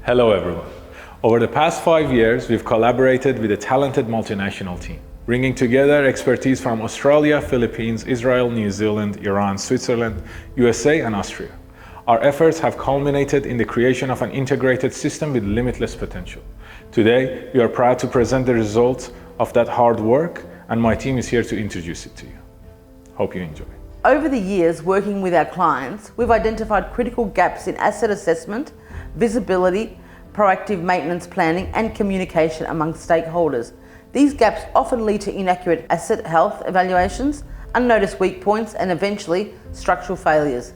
Hello everyone. Over the past 5 years, we've collaborated with a talented multinational team, bringing together expertise from Australia, Philippines, Israel, New Zealand, Iran, Switzerland, USA, and Austria. Our efforts have culminated in the creation of an integrated system with limitless potential. Today, we are proud to present the results of that hard work, and my team is here to introduce it to you. Hope you enjoy. Over the years working with our clients, we've identified critical gaps in asset assessment, visibility, proactive maintenance planning, and communication among stakeholders. These gaps often lead to inaccurate asset health evaluations, unnoticed weak points, and eventually structural failures.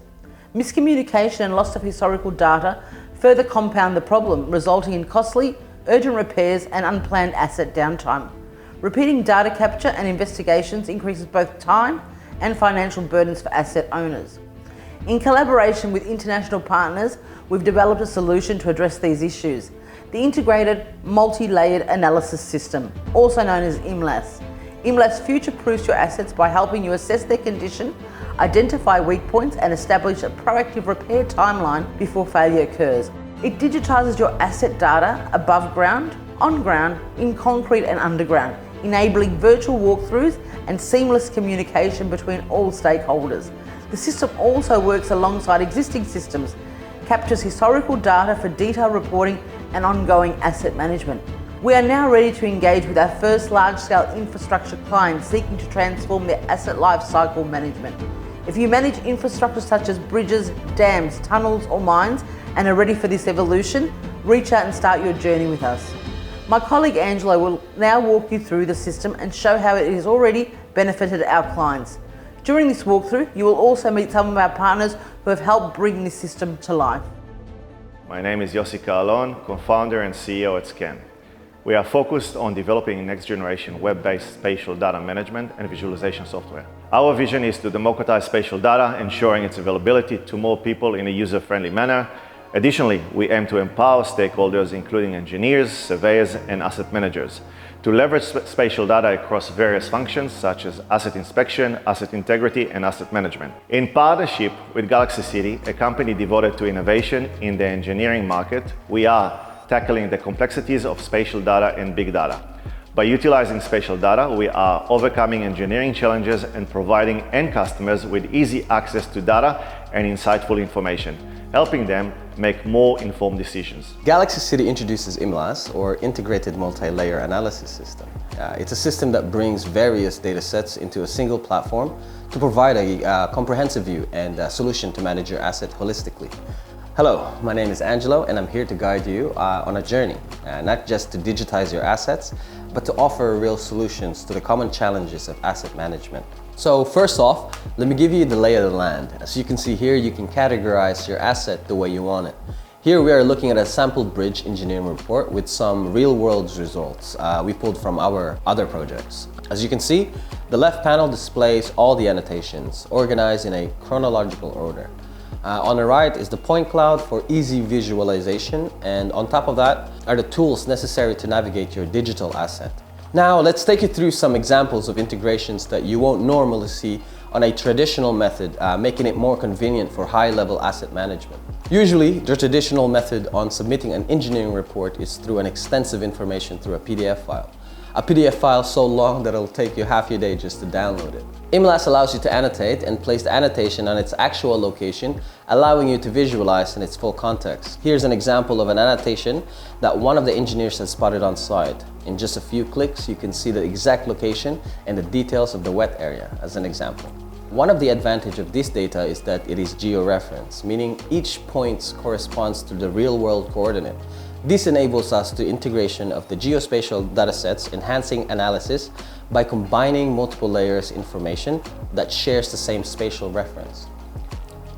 Miscommunication and loss of historical data further compound the problem, resulting in costly, urgent repairs and unplanned asset downtime. Repeating data capture and investigations increases both time and financial burdens for asset owners. In collaboration with international partners, we've developed a solution to address these issues: the Integrated Multi-Layered Analysis System, also known as IMLAS. IMLAS future-proofs your assets by helping you assess their condition, identify weak points, and establish a proactive repair timeline before failure occurs. It digitizes your asset data above ground, on ground, in concrete and underground, enabling virtual walkthroughs and seamless communication between all stakeholders. The system also works alongside existing systems, captures historical data for detailed reporting and ongoing asset management. We are now ready to engage with our first large-scale infrastructure client seeking to transform their asset lifecycle management. If you manage infrastructure such as bridges, dams, tunnels, or mines and are ready for this evolution, reach out and start your journey with us. My colleague Angelo will now walk you through the system and show how it has already benefited our clients. During this walkthrough, you will also meet some of our partners who have helped bring this system to life. My name is Yossi Kahlon, co-founder and CEO at Scan. We are focused on developing next-generation web-based spatial data management and visualization software. Our vision is to democratize spatial data, ensuring its availability to more people in a user-friendly manner. Additionally, we aim to empower stakeholders, including engineers, surveyors, and asset managers, to leverage spatial data across various functions such as asset inspection, asset integrity, and asset management. In partnership with Galaxy City, a company devoted to innovation in the engineering market, we are tackling the complexities of spatial data and big data. By utilizing spatial data, we are overcoming engineering challenges and providing end customers with easy access to data and insightful information, helping them make more informed decisions. Galaxy City introduces IMLAS, or Integrated Multi-Layer Analysis System. It's a system that brings various data sets into a single platform to provide a comprehensive view and a solution to manage your asset holistically. Hello, my name is Angelo, and I'm here to guide you on a journey, not just to digitize your assets, but to offer real solutions to the common challenges of asset management. So first off, let me give you the lay of the land. As you can see here, you can categorize your asset the way you want it. Here we are looking at a sample bridge engineering report with some real-world results we pulled from our other projects. As you can see, the left panel displays all the annotations, organized in a chronological order. On the right is the point cloud for easy visualization, and on top of that are the tools necessary to navigate your digital asset. Now let's take you through some examples of integrations that you won't normally see on a traditional method, making it more convenient for high-level asset management. Usually, the traditional method on submitting an engineering report is through an extensive information through a PDF file. A PDF file so long that it'll take you half your day just to download it. IMLAS allows you to annotate and place the annotation on its actual location, allowing you to visualize in its full context. Here's an example of an annotation that one of the engineers has spotted on site. In just a few clicks, you can see the exact location and the details of the wet area, as an example. One of the advantages of this data is that it is geo-referenced, meaning each point corresponds to the real-world coordinate. This enables us to integration of the geospatial datasets, enhancing analysis by combining multiple layers information that shares the same spatial reference.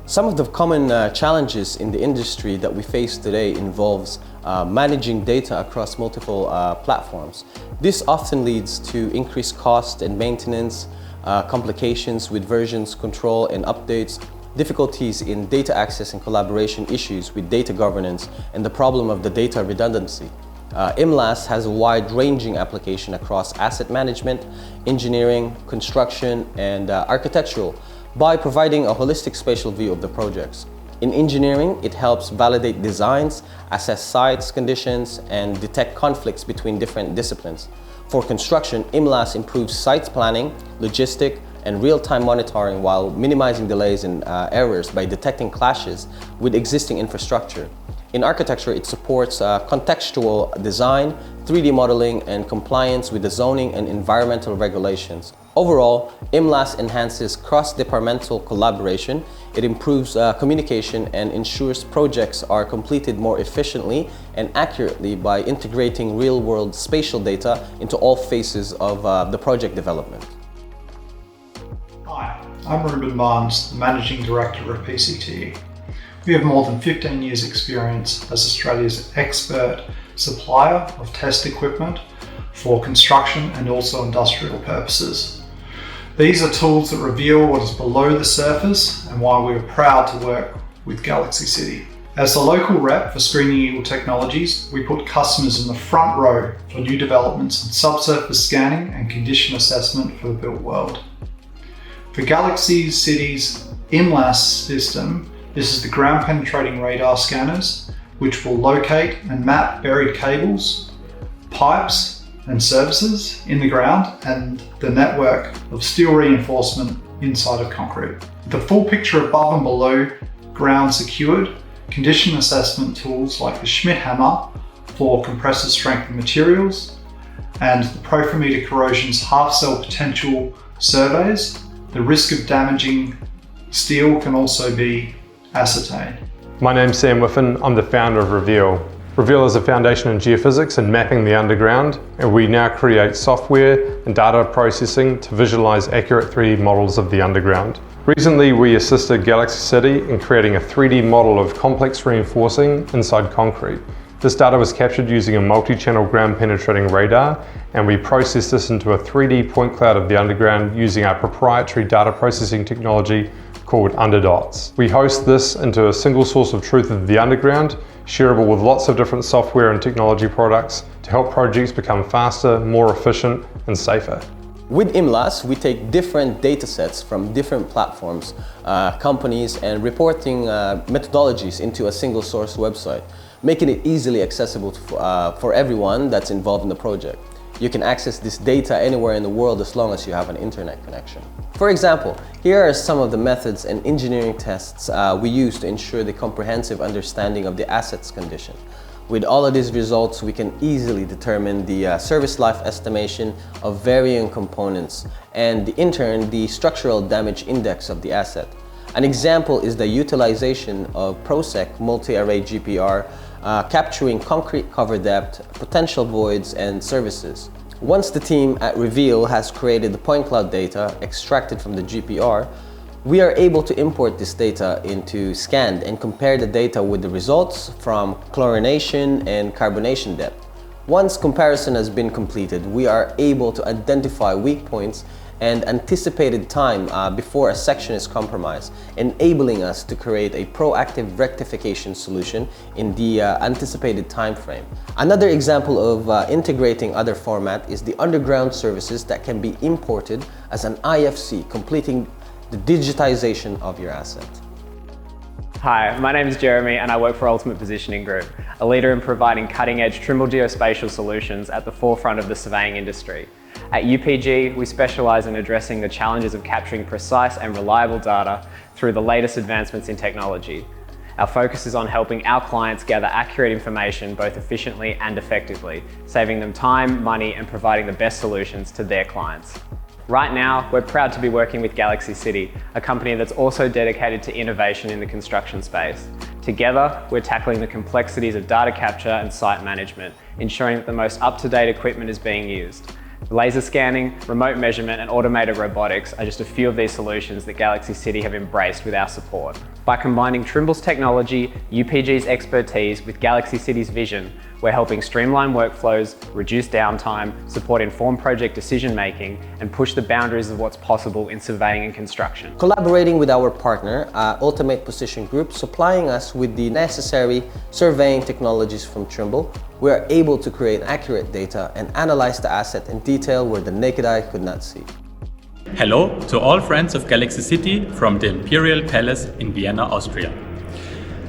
Some of the common challenges in the industry that we face today involves managing data across multiple platforms. This often leads to increased cost and maintenance, complications with versions control and updates, difficulties in data access and collaboration issues with data governance, and the problem of the data redundancy. IMLAS has a wide-ranging application across asset management, engineering, construction, and architectural by providing a holistic spatial view of the projects. In engineering, it helps validate designs, assess sites conditions, and detect conflicts between different disciplines. For construction, IMLAS improves site planning, logistic, and real-time monitoring while minimizing delays and errors by detecting clashes with existing infrastructure. In architecture, it supports contextual design, 3D modeling, and compliance with the zoning and environmental regulations. Overall, IMLAS enhances cross-departmental collaboration, it improves communication and ensures projects are completed more efficiently and accurately by integrating real-world spatial data into all phases of the project development. Hi, I'm Ruben Barnes, the Managing Director of PCTE. We have more than 15 years' experience as Australia's expert supplier of test equipment for construction and also industrial purposes. These are tools that reveal what is below the surface and why we are proud to work with Galaxy City. As the local rep for Screening Eagle Technologies, we put customers in the front row for new developments in subsurface scanning and condition assessment for the built world. For Galaxy City's IMLAS system, this is the ground penetrating radar scanners, which will locate and map buried cables, pipes and services in the ground and the network of steel reinforcement inside of concrete. The full picture above and below ground secured, condition assessment tools like the Schmidt hammer for compressor strength materials and the Profimeter Corrosion's half cell potential surveys. The risk of damaging steel can also be ascertained. My name's Sam Whiffen, I'm the founder of Reveal. Reveal is a foundation in geophysics and mapping the underground, and we now create software and data processing to visualize accurate 3D models of the underground. Recently, we assisted Galaxy City in creating a 3D model of complex reinforcing inside concrete. This data was captured using a multi-channel ground penetrating radar, and we processed this into a 3D point cloud of the underground using our proprietary data processing technology called Underdots. We host this into a single source of truth of the underground, shareable with lots of different software and technology products to help projects become faster, more efficient, and safer. With IMLAS, we take different data sets from different platforms, companies, and reporting methodologies into a single source website, making it easily accessible for everyone that's involved in the project. You can access this data anywhere in the world as long as you have an internet connection. For example, here are some of the methods and engineering tests we use to ensure the comprehensive understanding of the asset's condition. With all of these results, we can easily determine the service life estimation of varying components and in turn the structural damage index of the asset. An example is the utilization of ProSec multi-array GPR, capturing concrete cover depth, potential voids, and services. Once the team at Reveal has created the point cloud data extracted from the GPR, we are able to import this data into Scanned and compare the data with the results from chlorination and carbonation depth. Once comparison has been completed, we are able to identify weak points and anticipated time before a section is compromised, enabling us to create a proactive rectification solution in the anticipated time frame. Another example of integrating other format is the underground services that can be imported as an IFC, completing the digitization of your asset. Hi, my name is Jeremy and I work for Ultimate Positioning Group, a leader in providing cutting-edge Trimble geospatial solutions at the forefront of the surveying industry. At UPG, we specialise in addressing the challenges of capturing precise and reliable data through the latest advancements in technology. Our focus is on helping our clients gather accurate information both efficiently and effectively, saving them time, money, and providing the best solutions to their clients. Right now, we're proud to be working with Galaxy City, a company that's also dedicated to innovation in the construction space. Together, we're tackling the complexities of data capture and site management, ensuring that the most up-to-date equipment is being used. Laser scanning, remote measurement, and automated robotics are just a few of these solutions that Galaxy City have embraced with our support. By combining Trimble's technology, UPG's expertise with Galaxy City's vision, we're helping streamline workflows, reduce downtime, support informed project decision-making, and push the boundaries of what's possible in surveying and construction. Collaborating with our partner, Ultimate Position Group, supplying us with the necessary surveying technologies from Trimble, we are able to create accurate data and analyze the asset in detail where the naked eye could not see. Hello to all friends of Galaxy City from the Imperial Palace in Vienna, Austria.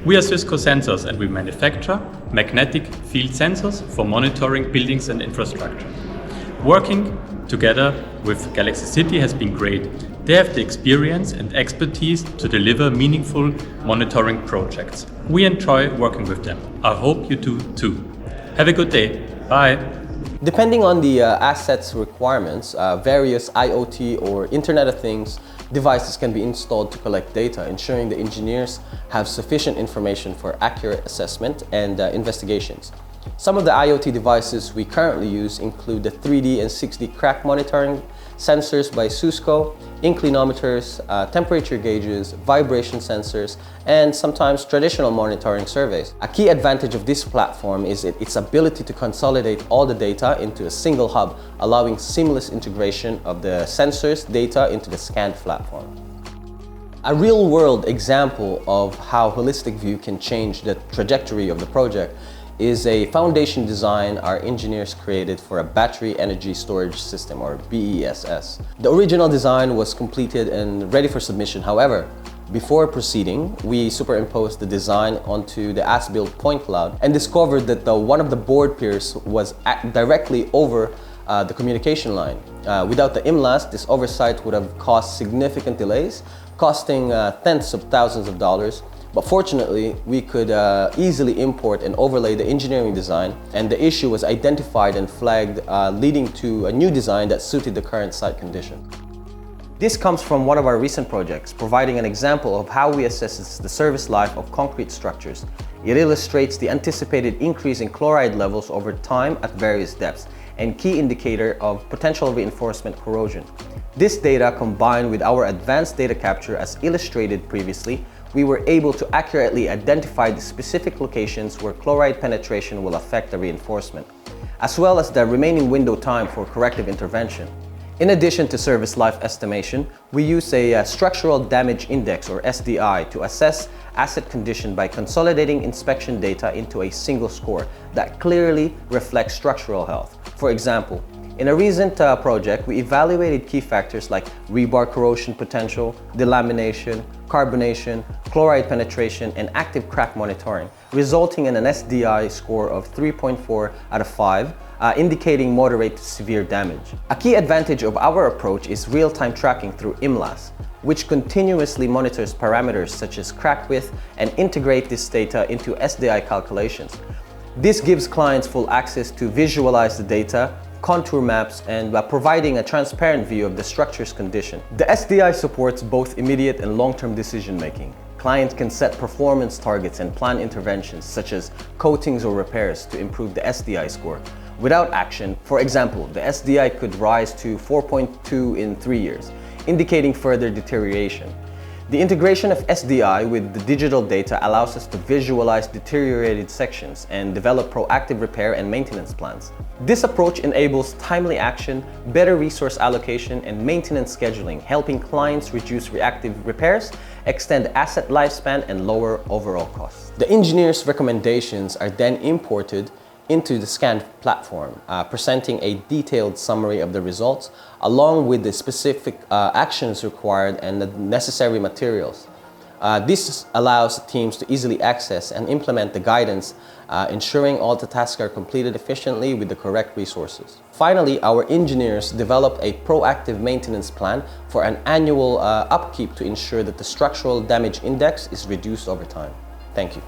We are Swissco Sensors and we manufacture magnetic field sensors for monitoring buildings and infrastructure. Working together with Galaxy City has been great. They have the experience and expertise to deliver meaningful monitoring projects. We enjoy working with them. I hope you do too. Have a good day. Bye. Depending on the asset's requirements, various IoT or Internet of Things devices can be installed to collect data, ensuring the engineers have sufficient information for accurate assessment and investigations. Some of the IoT devices we currently use include the 3D and 6D crack monitoring sensors by Swissco, inclinometers, temperature gauges, vibration sensors, and sometimes traditional monitoring surveys. A key advantage of this platform is its ability to consolidate all the data into a single hub, allowing seamless integration of the sensors data into the scanned platform. A real-world example of how Holistic View can change the trajectory of the project is a foundation design our engineers created for a battery energy storage system, or BESS. The original design was completed and ready for submission. However, before proceeding, we superimposed the design onto the as-built point cloud and discovered that one of the board piers was directly over the communication line. Without the IMLAS, this oversight would have caused significant delays, costing tens of thousands of dollars. But fortunately, we could easily import and overlay the engineering design, and the issue was identified and flagged, leading to a new design that suited the current site condition. This comes from one of our recent projects, providing an example of how we assess the service life of concrete structures. It illustrates the anticipated increase in chloride levels over time at various depths, and key indicator of potential reinforcement corrosion. This data, combined with our advanced data capture as illustrated previously, we were able to accurately identify the specific locations where chloride penetration will affect the reinforcement, as well as the remaining window time for corrective intervention. In addition to service life estimation, we use a structural damage index, or SDI, to assess asset condition by consolidating inspection data into a single score that clearly reflects structural health. For example, in a recent project, we evaluated key factors like rebar corrosion potential, delamination, carbonation, chloride penetration, and active crack monitoring, resulting in an SDI score of 3.4 out of 5, indicating moderate to severe damage. A key advantage of our approach is real-time tracking through IMLAS, which continuously monitors parameters such as crack width and integrate this data into SDI calculations. This gives clients full access to visualize the data, contour maps, and providing a transparent view of the structure's condition. The SDI supports both immediate and long-term decision-making. Clients can set performance targets and plan interventions such as coatings or repairs to improve the SDI score. Without action, for example, the SDI could rise to 4.2 in 3 years, indicating further deterioration. The integration of SDI with the digital data allows us to visualize deteriorated sections and develop proactive repair and maintenance plans. This approach enables timely action, better resource allocation, and maintenance scheduling, helping clients reduce reactive repairs, extend asset lifespan, and lower overall costs. The engineer's recommendations are then imported into the scanned platform, presenting a detailed summary of the results along with the specific actions required and the necessary materials. This allows teams to easily access and implement the guidance, ensuring all the tasks are completed efficiently with the correct resources. Finally, our engineers developed a proactive maintenance plan for an annual upkeep to ensure that the structural damage index is reduced over time. Thank you.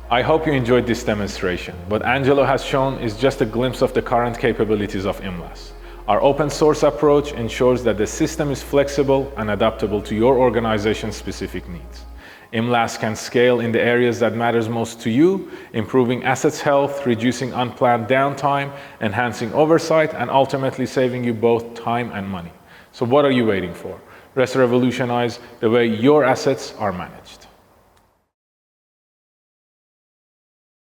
I hope you enjoyed this demonstration. What Angelo has shown is just a glimpse of the current capabilities of IMLAS. Our open source approach ensures that the system is flexible and adaptable to your organization's specific needs. IMLAS can scale in the areas that matters most to you, improving assets health, reducing unplanned downtime, enhancing oversight, and ultimately saving you both time and money. So what are you waiting for? Let's revolutionize the way your assets are managed.